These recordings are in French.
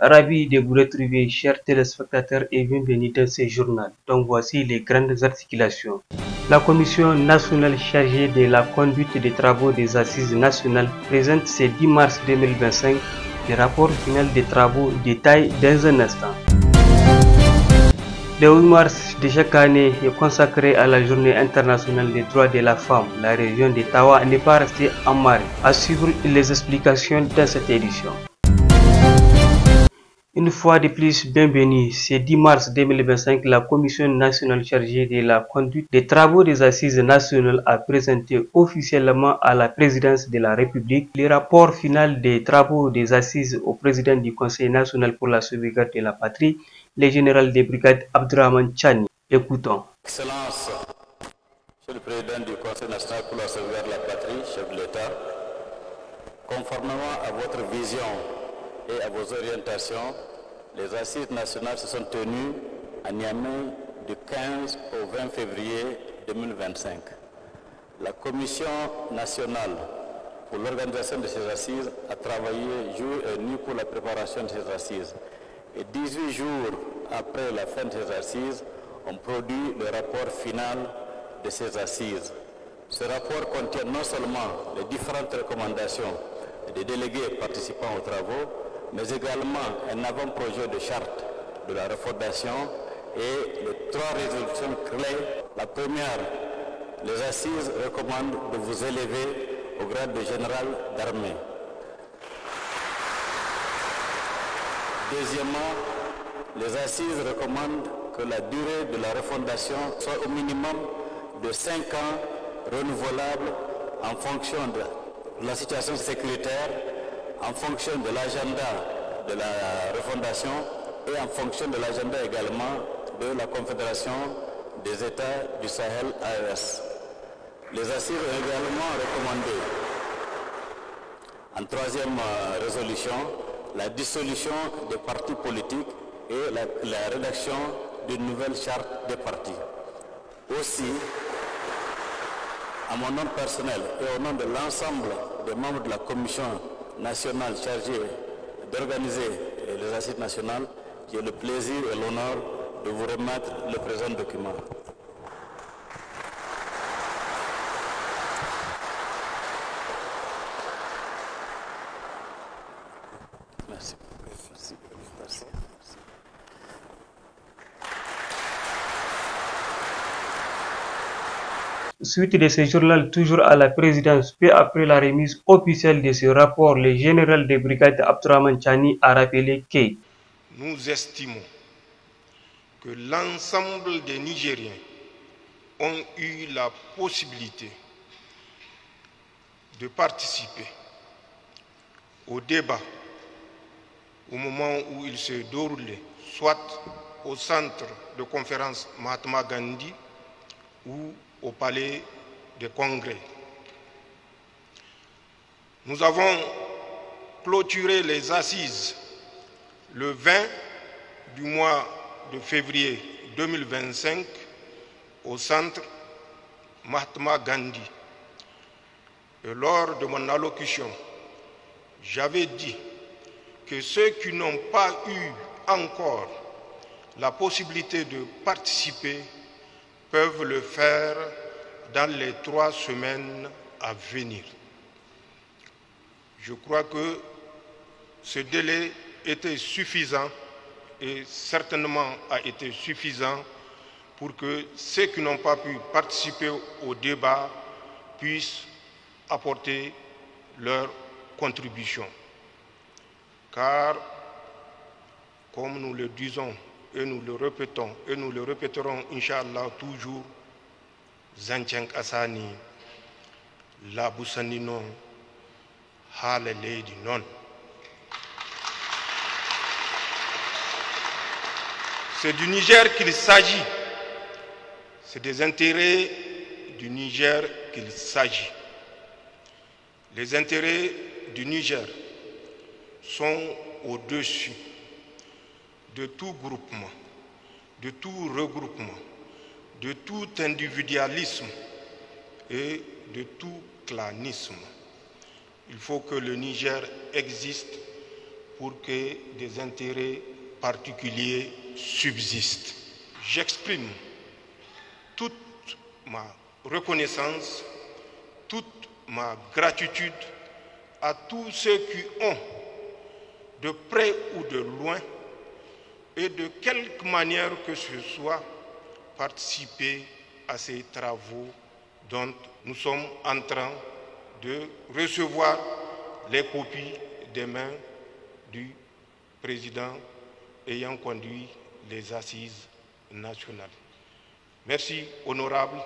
Ravi de vous retrouver, chers téléspectateurs, et bienvenue dans ce journal. Donc voici les grandes articulations. La Commission nationale chargée de la conduite des travaux des Assises nationales présente ce 10 mars 2025 le rapport final des travaux détaillé dans un instant. Le 8 mars de chaque année est consacré à la Journée internationale des droits de la femme. La région de Tawa n'est pas restée en marge. À suivre les explications dans cette édition. Une fois de plus, bienvenue. Ce 10 mars 2025, la Commission nationale chargée de la conduite des travaux des Assises nationales a présenté officiellement à la présidence de la République le rapport final des travaux des Assises au président du Conseil national pour la sauvegarde de la patrie, le général de brigade Abdurrahman Chani. Écoutons. Excellence, Monsieur le Président du Conseil national pour la sauvegarde de la patrie, chef de l'État, conformément à votre vision et à vos orientations, les Assises nationales se sont tenues à Niamey du 15 au 20 février 2025. La Commission nationale pour l'organisation de ces Assises a travaillé jour et nuit pour la préparation de ces Assises. Et 18 jours après la fin de ces Assises, on produit le rapport final de ces Assises. Ce rapport contient non seulement les différentes recommandations des délégués participant aux travaux, mais également un avant-projet de charte de la refondation et les 3 résolutions clés. La première, les Assises recommandent de vous élever au grade de général d'armée. Deuxièmement, les Assises recommandent que la durée de la refondation soit au minimum de 5 ans renouvelable en fonction de la situation sécuritaire, en fonction de l'agenda de la refondation et en fonction de l'agenda également de la Confédération des États du Sahel AES. Les Assises ont également recommandé, en troisième résolution, la dissolution des partis politiques et la rédaction d'une nouvelle charte des partis. Aussi, à mon nom personnel et au nom de l'ensemble des membres de la Commission nationale chargée d'organiser les Assises nationales, j'ai le plaisir et l'honneur de vous remettre le présent document. Merci. Merci. Merci. Suite de ce journal, toujours à la présidence, peu après la remise officielle de ce rapport, le général de brigade Abdurrahman Chani a rappelé que nous estimons que l'ensemble des Nigériens ont eu la possibilité de participer au débat au moment où il se déroulait, soit au centre de conférence Mahatma Gandhi ou au palais des congrès. Nous avons clôturé les assises le 20 du mois de février 2025 au centre Mahatma Gandhi. Et lors de mon allocution, j'avais dit que ceux qui n'ont pas eu encore la possibilité de participer peuvent le faire dans les 3 semaines à venir. Je crois que ce délai était suffisant et certainement a été suffisant pour que ceux qui n'ont pas pu participer au débat puissent apporter leur contribution. Car, comme nous le disons et nous le répétons et nous le répéterons, Inch'Allah, toujours, Zancen Asani, la Boussanino, Hale Lady non. C'est du Niger qu'il s'agit. C'est des intérêts du Niger qu'il s'agit. Les intérêts du Niger sont au-dessus de tout groupement, de tout regroupement, de tout individualisme et de tout clanisme. Il faut que le Niger existe pour que des intérêts particuliers subsistent. J'exprime toute ma reconnaissance, toute ma gratitude à tous ceux qui ont, de près ou de loin, et de quelque manière que ce soit, participé à ces travaux dont nous sommes en train de recevoir les copies des mains du président ayant conduit les assises nationales. Merci, honorable.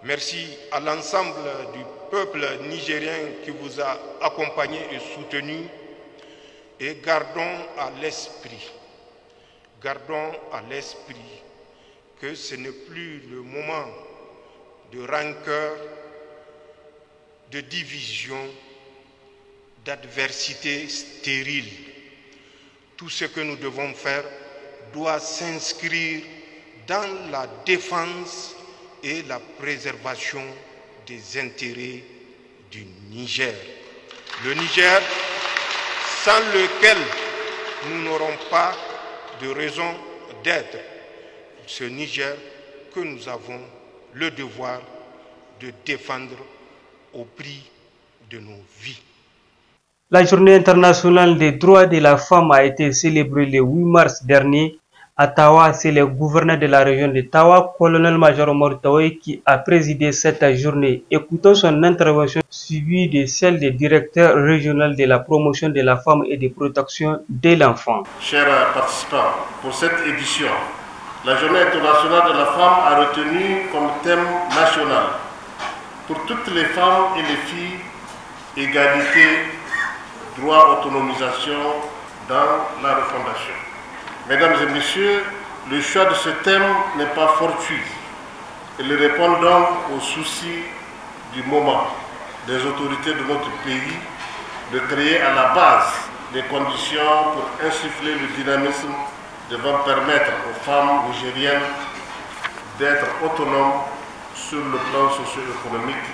Merci à l'ensemble du peuple nigérien qui vous a accompagné et soutenu. Et gardons à l'esprit que ce n'est plus le moment de rancœur, de division, d'adversité stérile. Tout ce que nous devons faire doit s'inscrire dans la défense et la préservation des intérêts du Niger. Le Niger, sans lequel nous n'aurons pas de raison d'être. Ce Niger que nous avons le devoir de défendre au prix de nos vies. La journée internationale des droits de la femme a été célébrée le 8 mars dernier à Tawa. C'est le gouverneur de la région de Tawa, colonel-major Omar Tawaye, qui a présidé cette journée. Écoutons son intervention suivie de celle du directeur régional de la promotion de la femme et de protection de l'enfant. Chers participants, pour cette édition, la journée internationale de la femme a retenu comme thème national pour toutes les femmes et les filles, égalité, droit, autonomisation dans la refondation. Mesdames et messieurs, le choix de ce thème n'est pas fortuit. Il répond donc aux soucis du moment des autorités de notre pays de créer à la base des conditions pour insuffler le dynamisme devant permettre aux femmes nigériennes d'être autonomes sur le plan socio-économique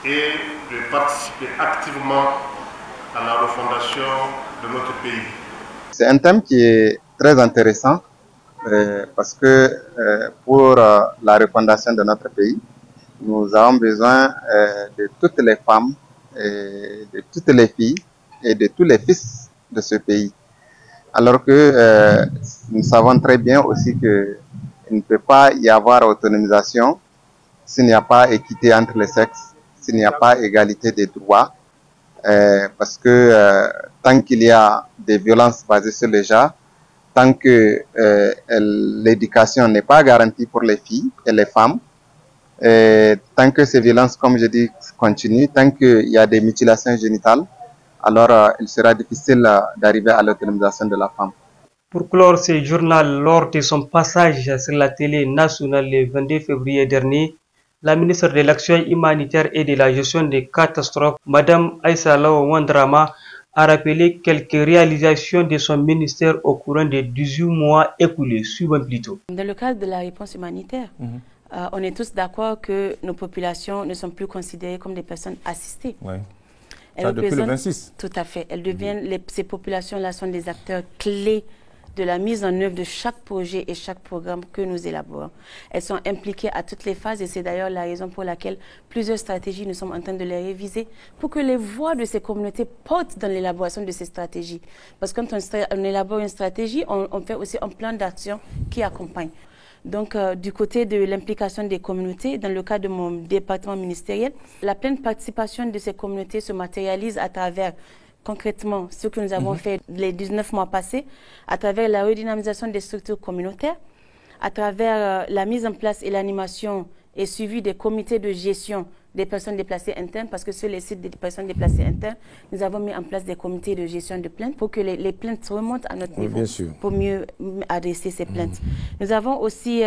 et de participer activement à la refondation de notre pays. C'est un thème qui est très intéressant parce que pour la refondation de notre pays, nous avons besoin de toutes les femmes, de toutes les filles et de tous les fils de ce pays. Alors que nous savons très bien aussi qu'il ne peut pas y avoir autonomisation s'il n'y a pas équité entre les sexes, s'il n'y a pas égalité des droits, parce que tant qu'il y a des violences basées sur les genres, tant que l'éducation n'est pas garantie pour les filles et les femmes, tant que ces violences, comme je dis, continuent, tant qu'il y a des mutilations génitales, alors il sera difficile d'arriver à l'autonomisation de la femme. Pour clore ce journal, lors de son passage sur la télé nationale le 22 février dernier, la ministre de l'Action humanitaire et de la gestion des catastrophes, Mme Aïssa Lawa Wandrama, a rappelé quelques réalisations de son ministère au courant des 18 mois écoulés. Suivons plutôt. Dans le cadre de la réponse humanitaire, on est tous d'accord que nos populations ne sont plus considérées comme des personnes assistées. Oui. Ça, depuis le 26. Tout à fait. Elles deviennent, ces populations-là sont des acteurs clés de la mise en œuvre de chaque projet et chaque programme que nous élaborons. Elles sont impliquées à toutes les phases et c'est d'ailleurs la raison pour laquelle plusieurs stratégies, nous sommes en train de les réviser pour que les voix de ces communautés portent dans l'élaboration de ces stratégies. Parce que quand on élabore une stratégie, on fait aussi un plan d'action qui accompagne. Donc, du côté de l'implication des communautés, dans le cadre de mon département ministériel, la pleine participation de ces communautés se matérialise à travers, concrètement, ce que nous avons fait les 19 mois passés, à travers la redynamisation des structures communautaires, à travers la mise en place et l'animation et suivi des comités de gestion des personnes déplacées internes, parce que sur les sites des personnes déplacées internes, nous avons mis en place des comités de gestion de plaintes pour que les plaintes remontent à notre niveau, pour mieux adresser ces plaintes. Nous avons aussi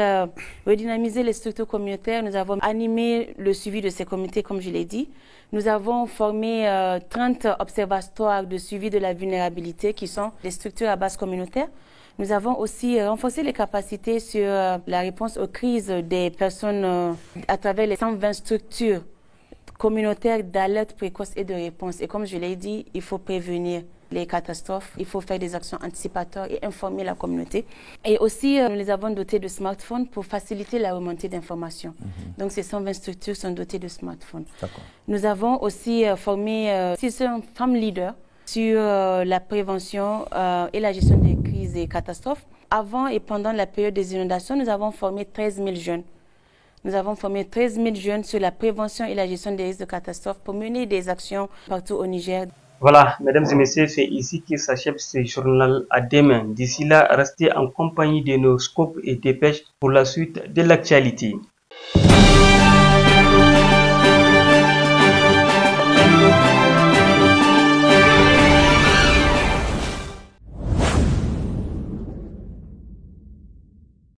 redynamisé les structures communautaires, nous avons animé le suivi de ces comités, comme je l'ai dit. Nous avons formé 30 observatoires de suivi de la vulnérabilité qui sont des structures à base communautaire. Nous avons aussi renforcé les capacités sur la réponse aux crises des personnes à travers les 120 structures communautaires d'alerte précoce et de réponse. Et comme je l'ai dit, il faut prévenir les catastrophes. Il faut faire des actions anticipatoires et informer la communauté. Et aussi, nous les avons dotés de smartphones pour faciliter la remontée d'informations. Donc, ces 120 structures sont dotées de smartphones. Nous avons aussi formé 600 femmes leaders sur la prévention et la gestion des crises et catastrophes. Avant et pendant la période des inondations, nous avons formé 13 000 jeunes. Nous avons formé 13 000 jeunes sur la prévention et la gestion des risques de catastrophes pour mener des actions partout au Niger. Voilà, mesdames et messieurs, c'est ici que s'achève ce journal à demain. D'ici là, restez en compagnie de nos scopes et dépêches pour la suite de l'actualité.